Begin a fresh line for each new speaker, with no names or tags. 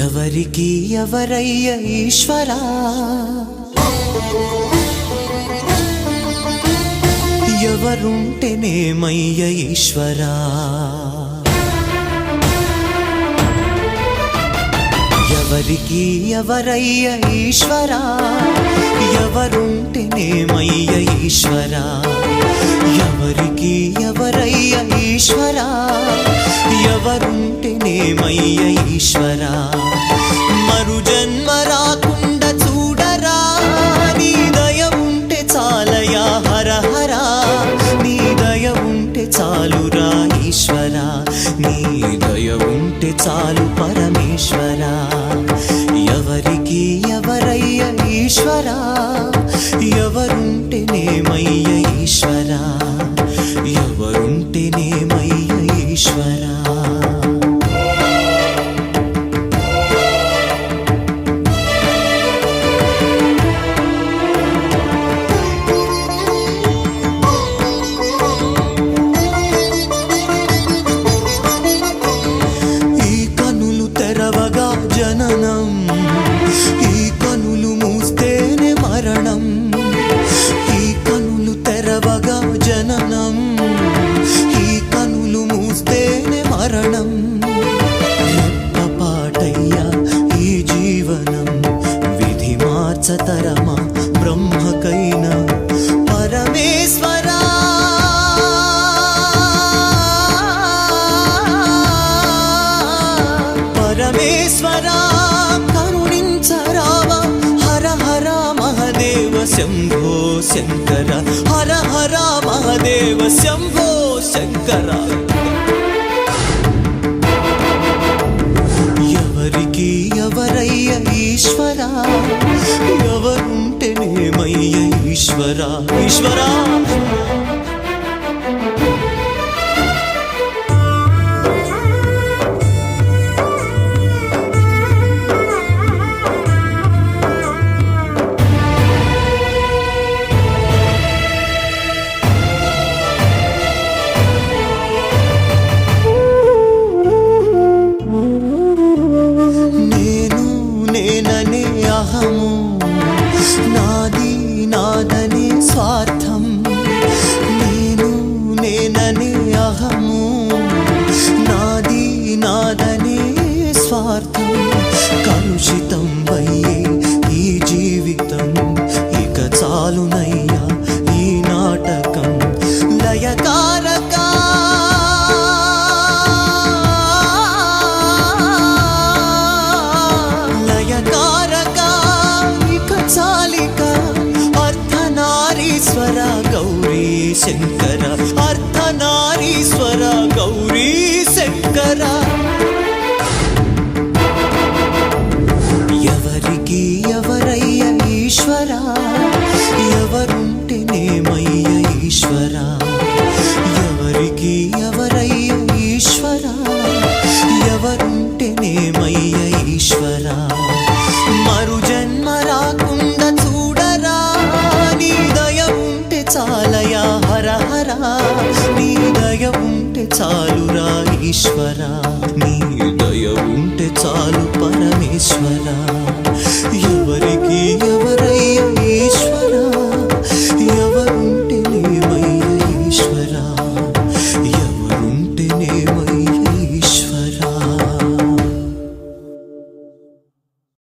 ఎవరికి ఎవరయ్య ఈశ్వరా, ఎవరుంటేనేమయ్య ఈశ్వరా, ఎవరికి ఎవరయ్య ఈశ్వరా, ఎవరుంటేనేమయ్య ఈశ్వరా, ఎవరికి ఎవరయ్య ఈశ్వరా, ఎవరుంటేనేమయ్య ఈశ్వరా. మరు జన్మ రాకుండా చూడరా, నీ దయ ఉంటే చాలయా హర హర, నీ దయ ఉంటే చాలురా ఈశ్వరా, నీ దయ ఉంటే చాలు పరమేశ్వరా. ఎవరికి ఎవరయ్య ఈశ్వరా, ఎవరుంటేనేమయ్య ఈశ్వరా, ఎవరుంటేనేమయ్య ఈశ్వరా. జననం ఈ కనులు మూస్తేనే మరణం, ఈ కనులు తెరవగా జననం, ఈ కనులు మూస్తేనే మరణం. రెప్పపాటయ్యా ఈ జీవనం, విధి మార్చతరమా బ్రహ్మకైనా పరమేశ్వరా. పరమేశ్వరా కరుణించరావా, హర హర మహదేవ శంభో శంకర, హర హర మహదేవ శంభో శంకర. ఎవరికి ఎవరయ్య ఈశ్వరా, ఎవరుంటేనేమయ్య ఈశ్వరా, ఈశ్వరా. అహము నాది నాదనే స్వార్థం, నేను నేననే అహము నాది నాదనే స్వార్థం. కలుషితం వయ్యే ఈ జీవితం, ఇక చాలునయ్యా ఈ నాటకం. లయకారక అర్ధనారీశ్వర గౌరీ శంకర, అర్ధనారీశ్వర గౌరీ శంకర. ఎవరికి ఎవరయ్య ఈశ్వరా, ఎవరుంటేనేమయ్య ఈశ్వరా, ఎవరికి ఎవరయ్య ఈశ్వరా, ఎవరుంటేనేమయ్య ఈశ్వరా. మరు జన్మ రాకుండా చూడరా, నీ దయ ఉంటే చాలయా హర హర, నీ దయ ఉంటే చాలురా ఈశ్వరా, నీ దయ ఉంటే చాలు పరమేశ్వరా. ఎవరికి